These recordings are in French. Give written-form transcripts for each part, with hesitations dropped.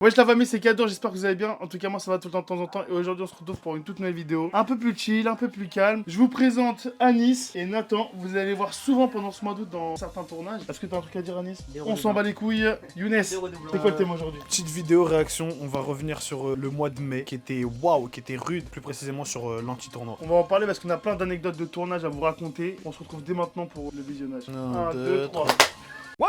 Wesh la famille, c'est Kader, j'espère que vous allez bien. En tout cas, moi ça va tout le temps de temps en temps. Et aujourd'hui, on se retrouve pour une toute nouvelle vidéo. Un peu plus chill, un peu plus calme. Je vous présente Anis et Nathan. Vous allez voir souvent pendant ce mois d'août dans certains tournages. Est-ce que t'as un truc à dire, Anis? On s'en bat les couilles. Younes, c'est quoi le thème aujourd'hui? Petite vidéo réaction, on va revenir sur le mois de mai qui était waouh, qui était rude, plus précisément sur l'anti-tournoi. On va en parler parce qu'on a plein d'anecdotes de tournage à vous raconter. On se retrouve dès maintenant pour le visionnage. 1, 2, 3. 1,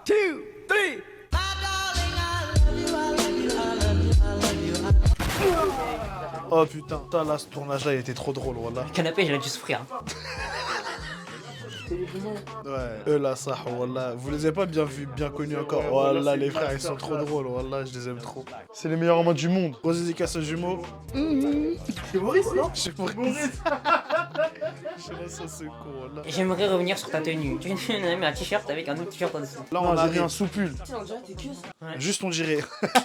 2, 3. Oh putain, là ce tournage là il était trop drôle, wallah. Le canapé, j'allais dû souffrir. Ouais, là ça, wallah. Vous les avez pas bien vus, bien connus encore. Wallah, les frères ils sont trop drôles, wallah, je les aime trop. C'est les meilleurs moments du monde. Aux dédicaces aux jumeaux. C'est Maurice, non? C'est Maurice. Je sais pas ça c'est con, wallah. J'aimerais revenir sur ta tenue. Tu as mis un t-shirt avec un autre t-shirt en dessous. Là Non, on j'ai arrive, mis un sous-pull. juste on dirait.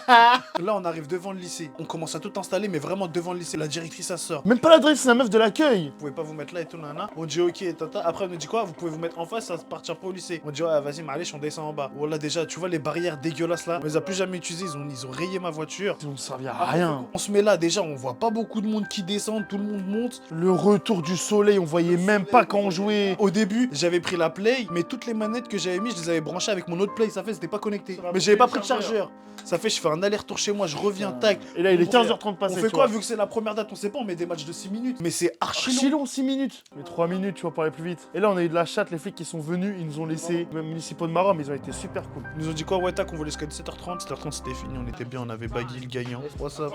Là on arrive devant le lycée. On commence à tout installer, mais vraiment devant le lycée. La directrice elle sort. Même pas l'adresse, c'est la meuf de l'accueil. Vous pouvez pas vous mettre là et tout, nana. On dit ok, tata. Après, on nous dit quoi? Vous pouvez vous mettre en face, ça partira pas au lycée. On dit ouais, vas-y, Maléch, on descend en bas. Voilà, déjà, tu vois les barrières dégueulasses là. On les a plus jamais utilisées. Ils ont rayé ma voiture. Ils ont servi à rien. On se met là, déjà, on voit pas beaucoup de monde qui descend. Tout le monde monte. Le retour du soleil, on voyait même pas quand on jouait. Au début, j'avais pris la Play, mais toutes les manettes que j'avais mis, je les avais branchées avec mon autre Play. Ça fait, c'était pas connecté. Ça va Mais j'avais pas couper pris le de chargeur. Ça fait, je fais un aller-retour chez moi, je reviens, tac. Et là, il est 15h30 On passé. fait tu quoi vois. vu que c'est la première date? On sait pas, on met des matchs de 6 minutes. Mais c'est archi Archi long. long, 6 minutes. Mais 3 minutes, tu vas parler plus vite. Et là, on a eu de la chatte, les flics qui sont venus, ils nous ont laissé, même municipaux de Maroc, mais ils ont été super cool. Ils nous ont dit quoi? Ouais, tac, on voulait jusqu'à 17h30. 17h30, c'était fini, on était bien, on avait Baggy le gagnant. WhatsApp.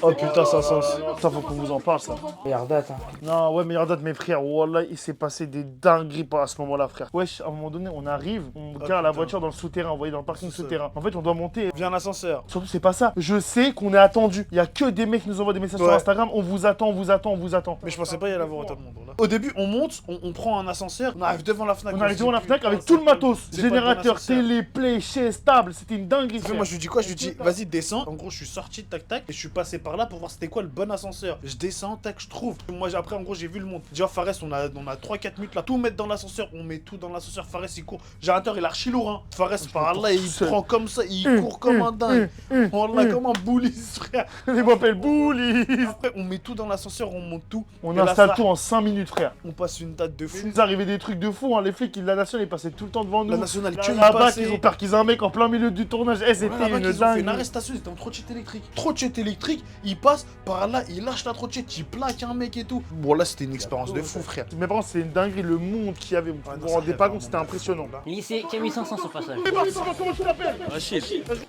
Oh putain, ça sens. Ça, faut qu'on vous en parle, ça. Meilleure date. Non, ouais, meilleure date, mes frères. Wallah, il s'est passé des dingueries à ce moment-là, frère. Wesh, à un moment donné, on arrive, on gare la putain. voiture dans le souterrain, vous voyez, dans le parking C'est ça. souterrain. En fait, on doit monter. Viens l'ascenseur. Surtout, c'est pas ça. Je sais qu'on est attendu. Il y a que des mecs qui nous envoient des messages sur Ouais. Instagram. On vous attend, on vous attend, on vous attend. Mais je pensais pas y aller avoir autant de monde là. Au début, on monte, on prend un ascenseur, on arrive devant la Fnac. On arrive devant la se dit, Fnac avec putain, tout le matos. c'est pas le bon Générateur, ascenseur. télé, play, chaise, table. C'était une dinguerie. Après, frère. moi je lui dis quoi? Je lui dis vas-y descends. En gros je suis sorti tac tac et je suis passé par là pour voir c'était quoi le bon ascenseur. Je descends tac je trouve. Moi après en gros j'ai vu le monde. J'ai dit oh, Fares on a 3-4 minutes là. Tout mettre dans l'ascenseur. On met tout dans l'ascenseur. Fares il court. Générateur il est archi lourd hein. Fares par là il seul. prend comme ça. Il court comme un dingue. On l'a comme un bully frère. Ils m'appellent Bully. Après on met tout dans l'ascenseur. On monte tout. On Et là, installe ça, tout en 5 minutes, frère. On passe une date de Il fou. nous arrivait des trucs de fou, hein. Les flics, la nationale, ils passaient tout le temps devant nous. La nationale que Là-bas, il passait. ils ont parqué un mec en plein milieu du tournage. Eh, c'était Là-bas une qu'ils ont fait une dingue. arrestation, ils étaient en trottinette électrique. Trottinette électrique, il passe par là, il lâche la trottinette, il plaque un mec et tout. Bon là c'était une expérience de fou frère. Mais par contre, c'est une dinguerie, le monde qu'il y avait. Vous non, vous ça rendez fait pas vraiment compte, c'était impressionnant. Lycée Camille 500 sur passage. Comment tu t'appelles? Rachid.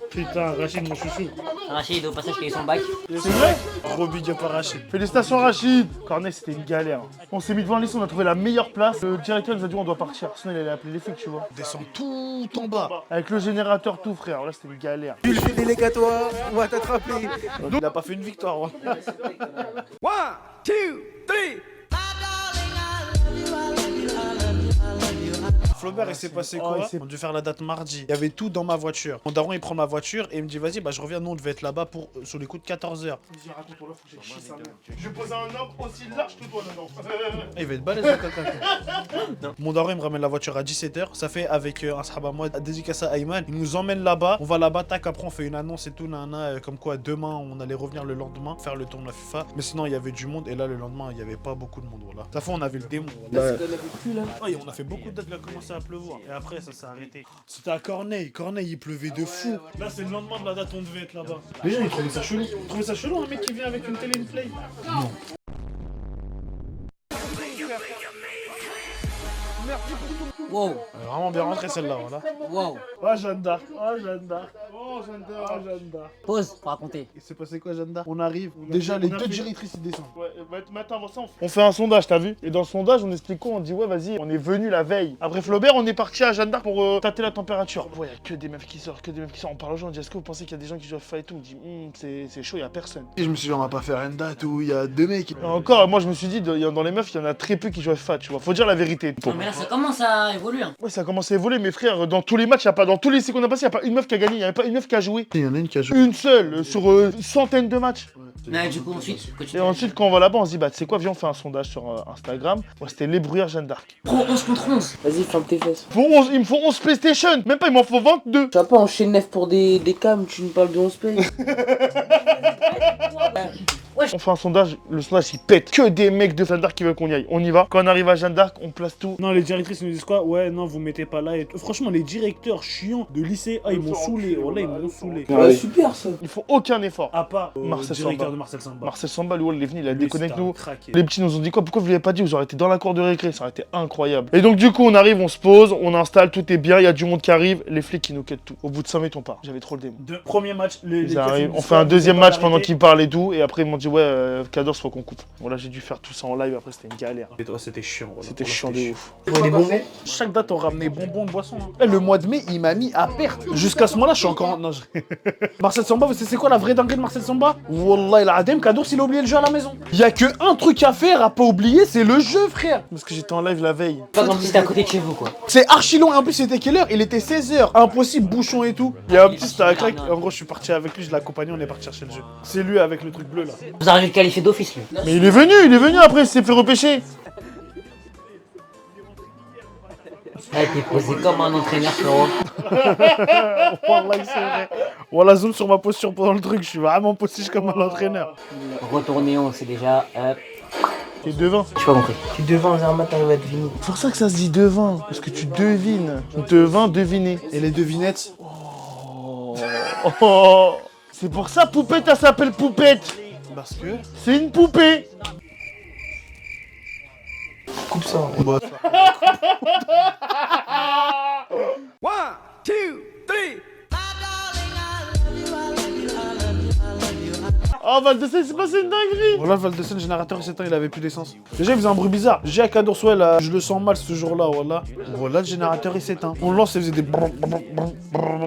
Putain, Rachid, mon chouchou. Rachid, au passage, qui a eu son bac. C'est vrai? Gros big up à Rachid. Félicitations, Rachid. Cornet, c'était une galère. On s'est mis devant le lycée, on a trouvé la meilleure place. Le directeur nous a dit on doit partir. Sinon, il allait appeler les flics, tu vois. Descend tout en bas. Avec le générateur, tout, frère. Là, c'était une galère. Tu le fais délégué à toi, on va t'attraper. Il a pas fait une victoire. Ouais. 1, 2, 3. Flaubert il s'est passé Oh, quoi? il s'est- On a dû faire la date mardi. Il y avait tout dans ma voiture. Mon daron il prend ma voiture et il me dit vas-y bah je reviens, nous on devait être là-bas pour sur les coups de 14h. Je vais poser un ordre aussi large que toi, non. Il va être balèze le caca. Mon daron il me ramène la voiture à 17h. Ça fait avec un sahaba moi dédicace à Ayman. Il nous emmène là-bas. On va là-bas, tac, après on fait une annonce et tout, nana, comme quoi demain on allait revenir le lendemain faire le tournoi FIFA. Mais sinon il y avait du monde et là le lendemain il y avait pas beaucoup de monde. Voilà. Ça fait on avait le démon. Voilà. Ouais, on a fait beaucoup de dates, il a commencé à pleuvoir. Et après, ça s'est arrêté. C'était à Corneille. Corneille, il pleuvait de fou. Là, c'est le lendemain de la date, on devait être là-bas. Les gens, ils trouvaient ça chelou. Ils trouvaient ça chelou, un mec qui vient avec une télé, une play. Non. Wow, Vraiment bien rentré celle-là, voilà. wow. Oh, Jeanne d'Arc. Oh, Jeanne d'Arc. Oh, Jeanne d'Arc. Oh, Jeanne d'Arc. Pause pour raconter. Il s'est passé quoi, Jeanne d'Arc? On arrive. Déjà, les on a deux fait- directrices, ils descendent. Ouais, maintenant, avant ça, on fait un sondage, t'as vu? Et dans le sondage, on explique quoi? On dit, ouais, vas-y, on est venu la veille. Après Flaubert, on est parti à Jeanne d'Arc pour tâter la température. Ouais, y a que des meufs qui sortent, que des meufs qui sortent. On parle aux gens, on dit, est-ce que vous pensez qu'il y a des gens qui jouent à FIFA et tout? On dit, c'est chaud, y a personne. Et je me suis dit, on va pas faire une date où il y a deux mecs. Et encore, moi, je me suis dit, dans les meufs, il y en a très peu qui jouent à FIFA, tu vois. Faut dire la vérité. Non, mais là, ça commence à évoluer. Hein. Ouais, ça a commencé à évoluer, mes frères. Dans tous les matchs, dans tous les lycées qu'on a passé, y a pas une meuf qui a gagné, y avait pas une meuf qui a joué. Il y en a une qui a joué. Une seule sur centaines de matchs. Mais du coup, ensuite, Et continue. ensuite, quand on va là-bas, on se dit, bah, tu sais quoi, viens, on fait un sondage sur Instagram. Moi, c'était les brouillards Jeanne d'Arc. Prends 11 contre 11. Vas-y, ferme tes fesses. Il me faut 11 PlayStation. Même pas, il m'en faut 22. Tu vas pas enchaîner 9 pour des cams, tu nous parles de 11 pays. On fait un sondage, le sondage il pète. Que des mecs de Jeanne d'Arc qui veulent qu'on y aille. On y va. Quand on arrive à Jeanne d'Arc, on place tout. Non, les directrices nous disent quoi? Ouais, non, vous mettez pas là et tout. Franchement, les directeurs chiants de lycée, ils m'ont saoulé. Voilà, ils m'ont saoulé. Ouais, super ça. Il faut aucun effort. À part Marcel directeur Samba. de Marcel Samba. Marcel Samba, lui, il est venu, il a Lui, déconné avec c'était un nous. craqué. Les petits nous ont dit quoi? Pourquoi vous l'avez pas dit? Vous auriez été dans la cour de récré, ça aurait été incroyable. Et donc du coup on arrive, on se pose, on installe, tout est bien, il y a du monde qui arrive, les flics qui nous quittent tout. Au bout de 5 minutes on part. J'avais trop le démon. Premier match, les Ils keufs, arrivent, ils on disent fait quoi, un deuxième vous êtes match pas pendant arrêtés. qu'ils parlent et tout, et après ils m'ont dit ouais, Cadors faut qu'on coupe. Voilà, j'ai dû faire tout ça en live, après c'était une galère. Et toi, c'était chiant. Voilà. C'était Voilà, chiant de c'était ouf. Les bonbons. Chaque date, on ramenait bonbons, boissons. Hein. Le mois de mai, il m'a mis à perte. Jusqu'à ce moment-là, je suis encore. Non, Marcel Samba, vous savez c'est quoi la vraie dinguerie de Marcel Samba? Wallah, il a Adem, Kadours, il a oublié le jeu à la maison. Il y a que un truc à faire à pas oublier, c'est le jeu, frère. Parce que j'étais en live la veille. Pas comme si c'était à côté de chez vous, quoi. C'est archi long. Et en plus, c'était quelle heure? Il était 16h. Impossible, bouchon et tout. Il y a un petit, c'était un crack. En gros, je suis parti avec lui, je l'ai accompagné, on est parti chercher le jeu. C'est lui avec le truc bleu là. Vous arrivez le qualifier d'office, lui. Mais il est venu après, il s'est fait repêcher. Ouais, t'es posé comme un entraîneur, frérot. Wallah, c'est vrai. Wallah, zoom sur ma posture pendant le truc, je suis vraiment posé comme un entraîneur. Retournez, on sait déjà. T'es devin. J'ai pas compris. Tu devins Zermatt, t'arrives à deviner. C'est pour ça que ça se dit devin, parce que tu devines. Devin, deviner. Et les devinettes? Oh, c'est pour ça Poupette, elle s'appelle Poupette. Parce que. C'est une poupée. Coupe ça. One, two, three. Oh, Val de Seine, c'est passé une dinguerie. Voilà, Val de Seine, le générateur, il s'éteint, il avait plus d'essence. Déjà, il faisait un bruit bizarre. J'ai à Cadors, ouais, là, je le sens mal ce jour-là, voilà. Voilà, le générateur, il s'éteint. On le lance, il faisait des.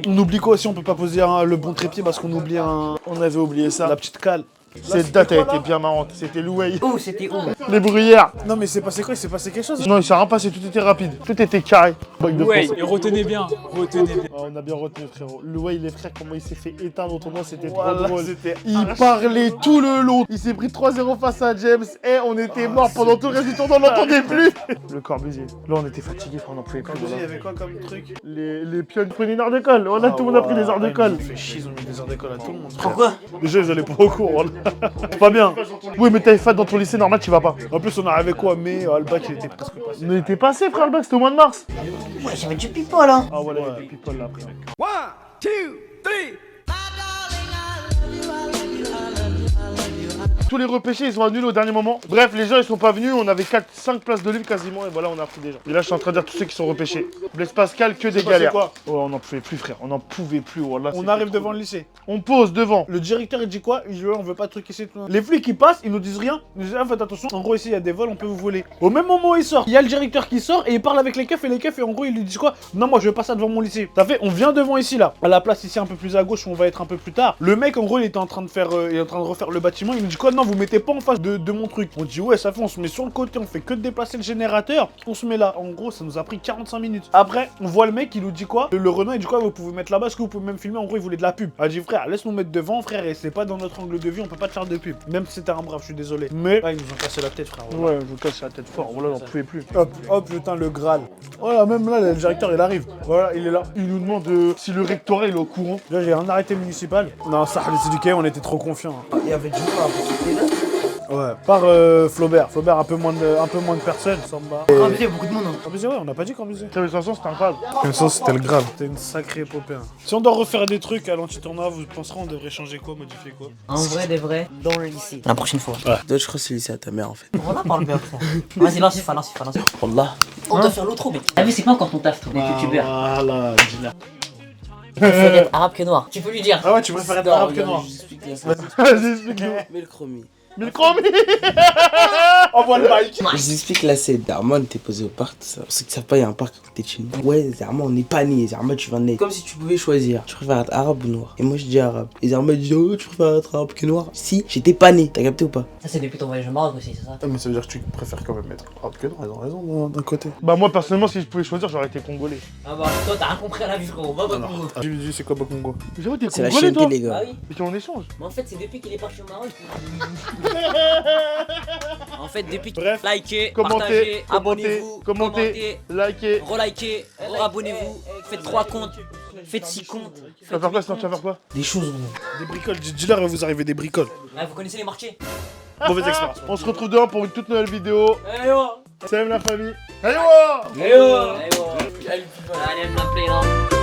On oublie quoi aussi, on peut pas poser le bon trépied parce qu'on oublie On avait oublié ça. la petite cale. Cette date a été bien marrante. C'était Louay. Où c'était où? Les bruyères. Non, mais c'est passé quoi? Il s'est passé quelque chose? Non, il s'est rien passé, tout était rapide. Tout était carré. Bac de Ouais, français. et retenez bien, retenez bien. Oh, on a bien retenu, frérot. Louay, les frères, comment il s'est fait éteindre au tournoi, c'était Voilà, trop drôle. c'était Il parlait tout le long. Il s'est pris 3-0 face à James. Et on était morts pendant tout le reste du tournoi, on l'entendait plus. Le Corbusier. Là, on était fatigués, frère, on n'en pouvait plus. Quand il y voilà. avait quoi comme truc? Les pionnes prenaient une heure d'école. On a tout le monde a pris des heures d'école. Ils ont fait chier, ils ont mis des heures d'école à tout le monde. Pourquoi? Déjà, ils allaient pas au cours. Voilà. C'est pas bien. Oui, mais t'as FAT dans ton lycée, normal, tu vas pas. En plus, on arrivait quoi? Mais Albac, il était presque passé. On était passé, frère, le bac, c'était au mois de mars. Ouais, j'avais du pipo, là. Ah, voilà, il y a des people là après. One, two, three. Tous les repêchés, ils sont annulés au dernier moment. Bref, les gens, ils sont pas venus. On avait 5 places de libre quasiment. Et voilà, on a pris des gens. Et là, je suis en train de dire tous ceux qui sont repêchés. Blaise Pascal, que des passé galères. quoi Oh, on n'en pouvait plus, frère. On n'en pouvait plus. Voilà, On c'était arrive trop. devant le lycée. On pose devant. Le directeur il dit quoi? Il dit ouais, on veut pas de trucs ici. Tout. Les flics ils passent, ils nous disent rien. Ils nous disent ah, faites attention. En gros ici il y a des vols, on peut vous voler. Au même moment où il sort, il y a le directeur qui sort et il parle avec les keufs et en gros ils lui disent quoi? Non moi je veux pas ça devant mon lycée. T'as fait? On vient devant ici là. À la place ici un peu plus à gauche où on va être un peu plus tard. Le mec en gros il était en train de faire, il est en train de refaire le bâtiment. Il nous dit quoi? Non vous mettez pas en face de mon truc. On dit ouais ça fait, on se met sur le côté, on fait que de déplacer le générateur. On se met là. En gros ça nous a pris 45 minutes. Après on voit le mec il nous dit quoi? Le Renault il dit quoi? Vous pouvez mettre là-bas, est-ce que vous pouvez même filmer? En gros il voulait de la pub. Elle dit frère laisse nous mettre devant frère et c'est pas dans notre angle de vue, on peut pas te faire de pub. Même si c'était un brave, je suis désolé. Mais ils nous ont cassé la tête frère. Ouais, je vous casse la tête fort. Voilà, on n'en pouvait plus. Hop, hop, putain, le Graal. Voilà, même là, le directeur, il arrive. Voilà, il est là. Il nous demande si le rectorat il est au courant. Là, j'ai un arrêté municipal. Non, ça, les éduqués, on était trop confiants. Il y avait du pain, c'était là. Ouais. Par Flaubert. Flaubert, un peu moins de personnes. Samba. Corbusier, beaucoup de monde. Hein. Corbusier, ouais, on n'a pas dit Corbusier. De toute façon, c'était incroyable. Comme ça, c'était le Graal. C'était une sacrée épopée. Hein. Si on doit refaire des trucs à l'anti-tournoi, vous penserez on devrait changer quoi, modifier quoi? En vrai, des vrais, dans le lycée. La prochaine fois. Toi, je crois que c'est lycée à ta mère en fait. On en parle bien, frère. Vas-y, lance, FIFA, lance, FIFA, lance. Wallah. On doit faire l'autre, mec. T'as vu, c'est pas encore ton taf, toi, d'être youtubeur. Voilà, dis-la. Tu préfères être arabe que noir. Tu peux lui dire. Ah ouais, tu préfères être arabe que noir. J'explique ça. Vas-y, explique-nous. Mais le chromie. Micro. Envoie le bike. Je vous explique là, c'est Zarma, on était posé au parc, tout ça. Pour ceux qui savent pas, il y a un parc à côté de chez nous. Ouais, Zarma, on n'est pas né. Zarma, tu viens de naître. Comme si tu pouvais choisir. Tu préfères être arabe ou noir. Et moi, je dis arabe. Et Zarma dit, oh, tu préfères être arabe que noir. Si, j'étais pas né. T'as capté ou pas? Ça, c'est depuis ton voyage au Maroc aussi, c'est ça? Ah, mais ça veut dire que tu préfères quand même être arabe que non, ils ont raison d'un côté. Bah, moi, personnellement, si je pouvais choisir, j'aurais été congolais. Ah bah, toi, t'as rien compris à la vie, frérot. Va au Congo. J'ai dit, c'est quoi Bakongo? J'avoue, t'es C'est la congolais, chienneté, toi. les Ah gars. oui. Mais t'es en échange. Mais en fait, c'est depuis qu'il est parti au Maroc. En fait, depuis qu'il Bref. likez, Commentez, partagez, commentez, abonnez-vous, commentez, likez. relikez, abonnez-vous, faites 3 comptes, faites 6 comptes. Tu vas faire quoi, sinon tu vas faire quoi? Des choses, gros. Des bricoles, dis-leur, il va vous arriver des bricoles. Ah, vous connaissez les marchés? Mauvaise expérience. On se retrouve demain pour une toute nouvelle vidéo. Allez, oh. Salut la famille. Allez, oh. Allez, oh. Allez, on va play là.